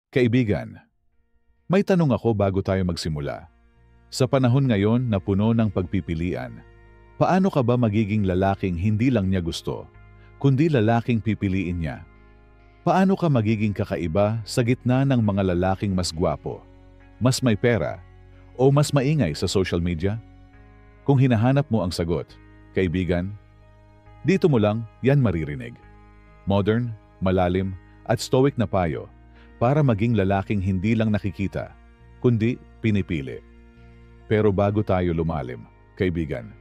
Kaibigan, may tanong ako bago tayo magsimula. Sa panahon ngayon na puno ng pagpipilian, paano ka ba magiging lalaking hindi lang niya gusto, kundi lalaking pipiliin niya? Paano ka magiging kakaiba sa gitna ng mga lalaking mas gwapo, mas may pera, o mas maingay sa social media? Kung hinahanap mo ang sagot, kaibigan, dito mo lang yan maririnig. Modern, malalim, at stoic na payo para maging lalaking hindi lang nakikita, kundi pinipili. Pero bago tayo lumalim, kaibigan,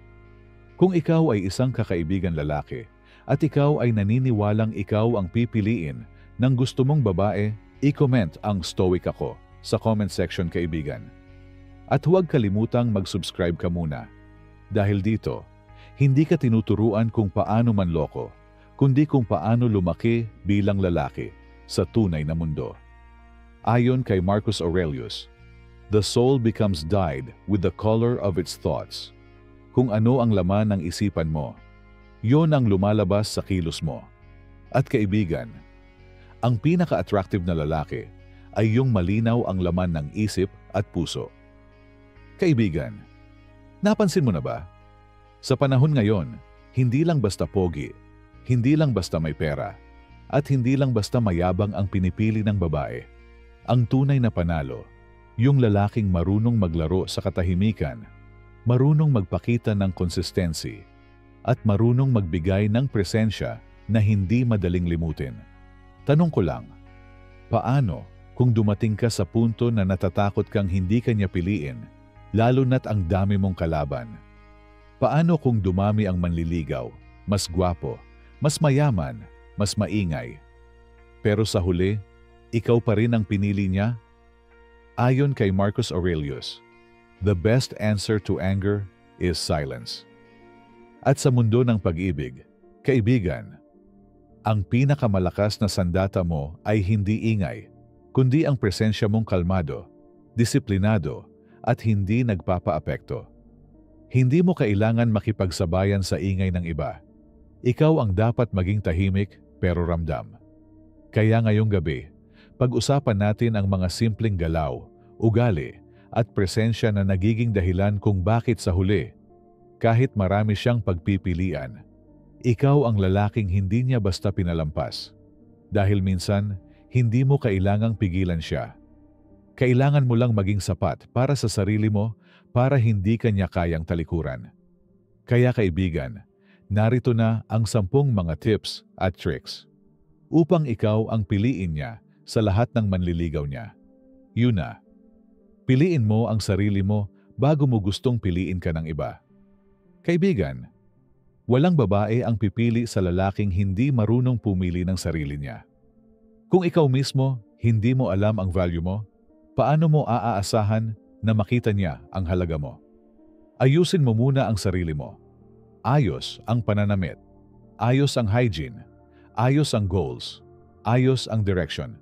kung ikaw ay isang kakaibigan lalaki at ikaw ay naniniwalang ikaw ang pipiliin ng gusto mong babae, i-comment ang stoic ako sa comment section, kaibigan. At huwag kalimutang mag-subscribe ka muna. Dahil dito, hindi ka tinuturuan kung paano manloko, kundi kung paano lumaki bilang lalaki sa tunay na mundo. Ayon kay Marcus Aurelius, the soul becomes dyed with the color of its thoughts. Kung ano ang laman ng isipan mo, yon ang lumalabas sa kilos mo. At kaibigan, ang pinaka-attractive na lalaki ay yung malinaw ang laman ng isip at puso. Kaibigan, napansin mo na ba? Sa panahon ngayon, hindi lang basta pogi, hindi lang basta may pera, at hindi lang basta mayabang ang pinipili ng babae. Ang tunay na panalo, yung lalaking marunong maglaro sa katahimikan, marunong magpakita ng consistency, at marunong magbigay ng presensya na hindi madaling limutin. Tanong ko lang, paano kung dumating ka sa punto na natatakot kang hindi ka niya piliin, lalo na't ang dami mong kalaban? Paano kung dumami ang manliligaw, mas gwapo, mas mayaman, mas maingay? Pero sa huli, ikaw pa rin ang pinili niya? Ayon kay Marcus Aurelius, the best answer to anger is silence. At sa mundo ng pag-ibig, kaibigan, ang pinakamalakas na sandata mo ay hindi ingay, kundi ang presensya mong kalmado, disiplinado, at hindi nagpapaapekto. Hindi mo kailangan makipagsabayan sa ingay ng iba. Ikaw ang dapat maging tahimik pero ramdam. Kaya ngayong gabi, pag-usapan natin ang mga simpleng galaw, ugali, at presensya na nagiging dahilan kung bakit sa huli, kahit marami siyang pagpipilian, ikaw ang lalaking hindi niya basta pinalampas. Dahil minsan, hindi mo kailangang pigilan siya. Kailangan mo lang maging sapat para sa sarili mo para hindi ka niya kayang talikuran. Kaya kaibigan, narito na ang 10 mga tips at tricks upang ikaw ang piliin niya sa lahat ng manliligaw niya. Una, piliin mo ang sarili mo bago mo gustong piliin ka ng iba. Kaibigan, walang babae ang pipili sa lalaking hindi marunong pumili ng sarili niya. Kung ikaw mismo hindi mo alam ang value mo, paano mo aaasahan na makita niya ang halaga mo? Ayusin mo muna ang sarili mo. Ayos ang pananamit, ayos ang hygiene, ayos ang goals, ayos ang direction.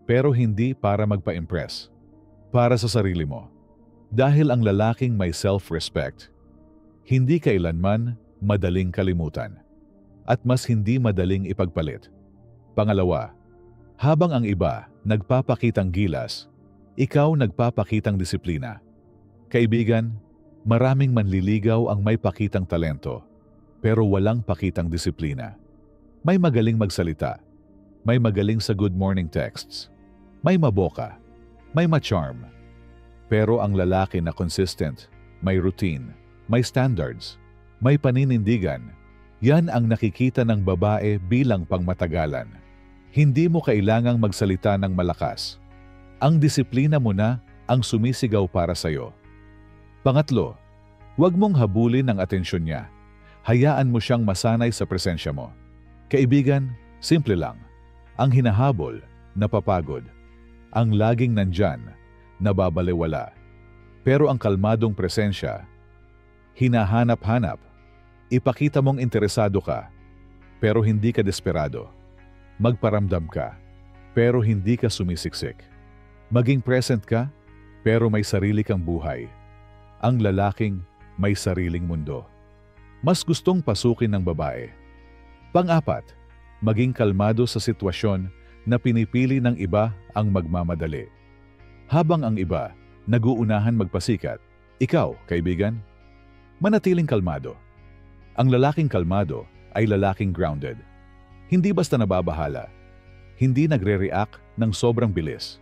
Pero hindi para magpa-impress. Para sa sarili mo. Dahil ang lalaking may self-respect, hindi kailanman madaling kalimutan. At mas hindi madaling ipagpalit. Pangalawa, habang ang iba nagpapakitang gilas, ikaw nagpapakitang disiplina. Kaibigan, maraming manliligaw ang may pakitang talento, pero walang pakitang disiplina. May magaling magsalita, may magaling sa good morning texts, may maboka, may ma-charm. Pero ang lalaki na consistent, may routine, may standards, may paninindigan, yan ang nakikita ng babae bilang pangmatagalan. Hindi mo kailangang magsalita ng malakas. Ang disiplina mo na ang sumisigaw para sa'yo. Pangatlo, huwag mong habulin ang atensyon niya. Hayaan mo siyang masanay sa presensya mo. Kaibigan, simple lang. Ang hinahabol, napapagod. Ang laging nandyan, nababalewala. Pero ang kalmadong presensya, hinahanap-hanap. Ipakita mong interesado ka, pero hindi ka desperado. Magparamdam ka, pero hindi ka sumisiksik. Maging present ka, pero may sarili kang buhay. Ang lalaking may sariling mundo. Mas gustong pasukin ng babae. Pang-apat, maging kalmado sa sitwasyon na pinipili ng iba ang magmamadali. Habang ang iba naguunahan magpasikat, ikaw, kaibigan, manatiling kalmado. Ang lalaking kalmado ay lalaking grounded. Hindi basta nababahala. Hindi nagre-react ng sobrang bilis.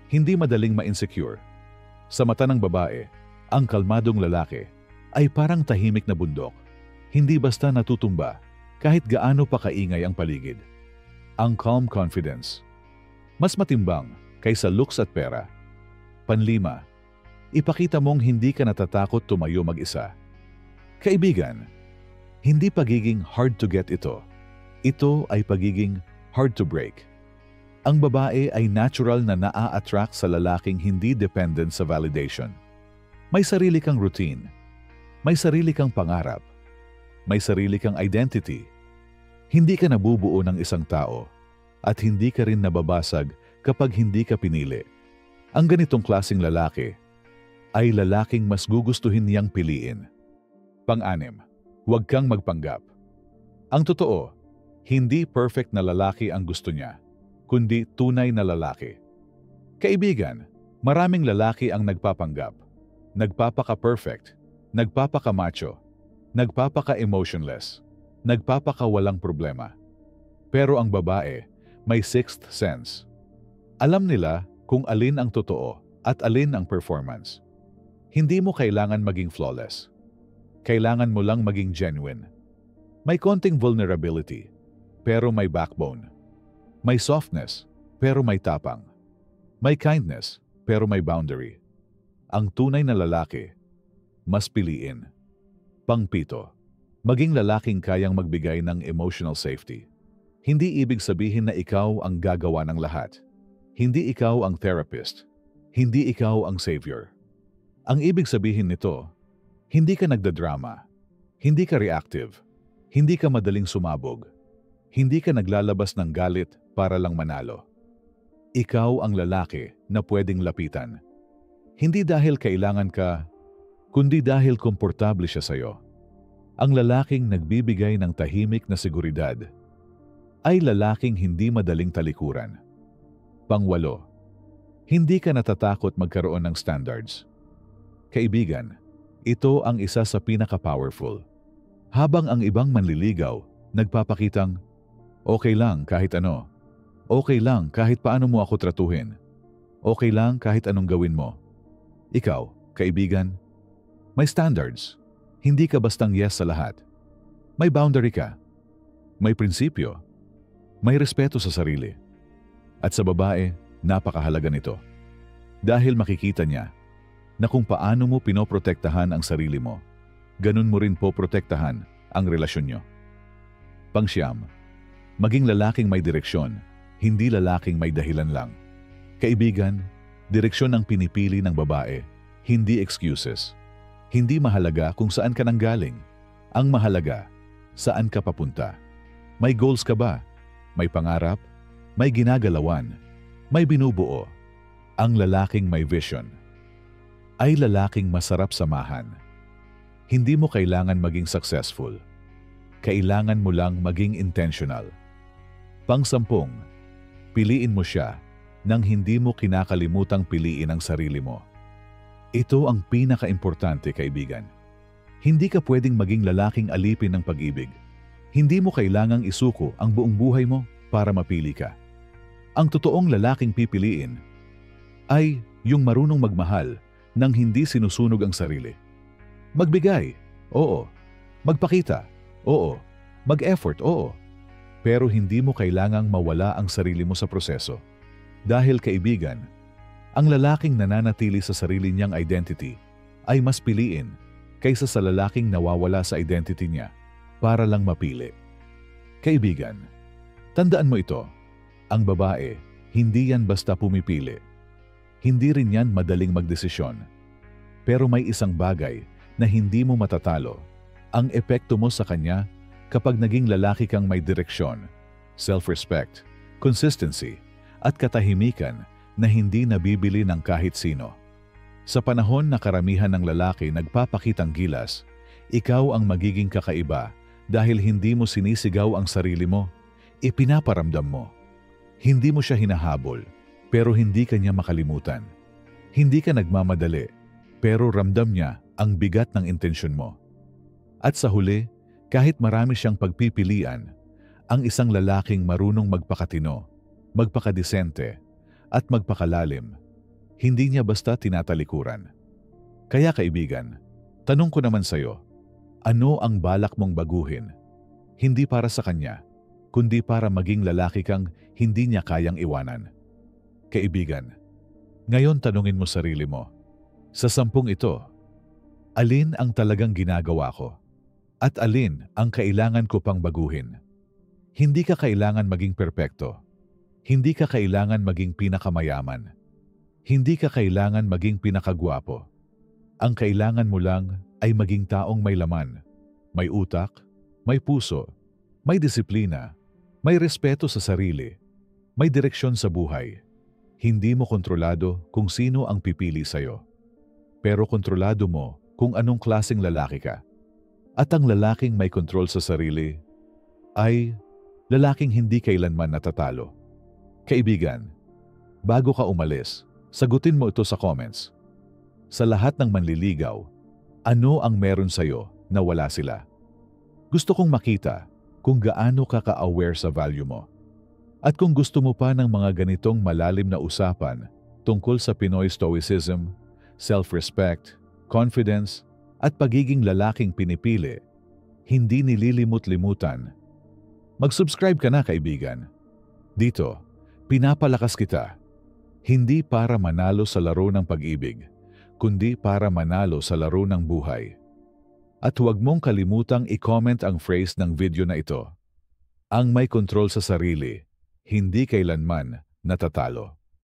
Hindi madaling ma-insecure. Sa mata ng babae, ang kalmadong lalaki ay parang tahimik na bundok. Hindi basta natutumba kahit gaano pa kaingay ang paligid. Ang calm confidence. Mas matimbang kaysa looks at pera. Panlima, ipakita mong hindi ka natatakot tumayo mag-isa. Kaibigan, hindi pagiging hard to get ito. Ito ay pagiging hard to break. Ang babae ay natural na naa-attract sa lalaking hindi dependent sa validation. May sarili kang routine. May sarili kang pangarap. May sarili kang identity. Hindi ka nabubuo ng isang tao at hindi ka rin nababasag kapag hindi ka pinili. Ang ganitong klaseng lalaki ay lalaking mas gugustuhin niyang piliin. Pang-anim, huwag kang magpanggap. Ang totoo, hindi perfect na lalaki ang gusto niya, kundi tunay na lalaki. Kaibigan, maraming lalaki ang nagpapanggap. Nagpapaka-perfect, nagpapaka-macho, nagpapaka-emotionless, nagpapaka-walang problema. Pero ang babae may sixth sense. Alam nila kung alin ang totoo at alin ang performance. Hindi mo kailangan maging flawless. Kailangan mo lang maging genuine. May konting vulnerability, pero may backbone. May softness, pero may tapang. May kindness, pero may boundary. Ang tunay na lalaki, mas piliin. Pang-pito, maging lalaking kayang magbigay ng emotional safety. Hindi ibig sabihin na ikaw ang gagawa ng lahat. Hindi ikaw ang therapist. Hindi ikaw ang savior. Ang ibig sabihin nito, hindi ka nagdadrama. Hindi ka reactive. Hindi ka madaling sumabog. Hindi ka naglalabas ng galit para lang manalo. Ikaw ang lalaki na pwedeng lapitan. Hindi dahil kailangan ka, kundi dahil komportable siya sa'yo. Ang lalaking nagbibigay ng tahimik na seguridad ay lalaking hindi madaling talikuran. Pangwalo, hindi ka natatakot magkaroon ng standards. Kaibigan, ito ang isa sa pinaka-powerful. Habang ang ibang manliligaw, nagpapakitang, okay lang kahit ano. Okay lang kahit paano mo ako tratuhin. Okay lang kahit anong gawin mo. Ikaw, kaibigan, may standards. Hindi ka bastang yes sa lahat. May boundary ka. May prinsipyo. May respeto sa sarili. At sa babae, napakahalaga nito. Dahil makikita niya na kung paano mo pinoprotektahan ang sarili mo, ganun mo rin po protektahan ang relasyon nyo. Pangsyam, maging lalaking may direksyon, hindi lalaking may dahilan lang. Kaibigan, direksyon ang pinipili ng babae, hindi excuses. Hindi mahalaga kung saan ka nanggaling. Ang mahalaga, saan ka papunta. May goals ka ba? May pangarap? May ginagalawan? May binubuo? Ang lalaking may vision ay lalaking masarap samahan. Hindi mo kailangan maging successful. Kailangan mo lang maging intentional. Pang-sampung, piliin mo siya nang hindi mo kinakalimutang piliin ang sarili mo. Ito ang pinaka-importante, kaibigan. Hindi ka pwedeng maging lalaking alipin ng pag-ibig. Hindi mo kailangang isuko ang buong buhay mo para mapili ka. Ang totoong lalaking pipiliin ay yung marunong magmahal nang hindi sinusunog ang sarili. Magbigay, oo. Magpakita, oo. Mag-effort, oo. Pero hindi mo kailangang mawala ang sarili mo sa proseso. Dahil kaibigan, ang lalaking nananatili sa sarili niyang identity ay mas piliin kaysa sa lalaking nawawala sa identity niya para lang mapili. Kaibigan, tandaan mo ito, ang babae, hindi yan basta pumipili. Hindi rin yan madaling magdesisyon. Pero may isang bagay na hindi mo matatalo, ang epekto mo sa kanya kapag naging lalaki kang may direksyon, self-respect, consistency, at katahimikan na hindi nabibili ng kahit sino. Sa panahon na karamihan ng lalaki nagpapakitang gilas, ikaw ang magiging kakaiba dahil hindi mo sinisigaw ang sarili mo, ipinaparamdam mo. Hindi mo siya hinahabol, pero hindi ka niya makalimutan. Hindi ka nagmamadali, pero ramdam niya ang bigat ng intensyon mo. At sa huli, kahit marami siyang pagpipilian, ang isang lalaking marunong magpakatino, magpakadesente, at magpakalalim, hindi niya basta tinatalikuran. Kaya kaibigan, tanong ko naman sa'yo, ano ang balak mong baguhin? Hindi para sa kanya, kundi para maging lalaki kang hindi niya kayang iwanan. Kaibigan, ngayon tanungin mo sarili mo, sa 10 ito, alin ang talagang ginagawa ko? At alin ang kailangan ko pang baguhin? Hindi ka kailangan maging perpekto. Hindi ka kailangan maging pinakamayaman. Hindi ka kailangan maging pinakagwapo. Ang kailangan mo lang ay maging taong may laman, may utak, may puso, may disiplina, may respeto sa sarili, may direksyon sa buhay. Hindi mo kontrolado kung sino ang pipili sa'yo. Pero kontrolado mo kung anong klaseng lalaki ka. At ang lalaking may kontrol sa sarili ay lalaking hindi kailanman natatalo. Kaibigan, bago ka umalis, sagutin mo ito sa comments. Sa lahat ng manliligaw, ano ang meron sa'yo na wala sila? Gusto kong makita kung gaano ka ka-aware sa value mo. At kung gusto mo pa ng mga ganitong malalim na usapan tungkol sa Pinoy Stoicism, self-respect, confidence, at pagiging lalaking pinipili, hindi nililimut-limutan. Mag-subscribe ka na, kaibigan. Dito, pinapalakas kita. Hindi para manalo sa laro ng pag-ibig, kundi para manalo sa laro ng buhay. At huwag mong kalimutang i-comment ang phrase ng video na ito. Ang may kontrol sa sarili, hindi kailanman natatalo.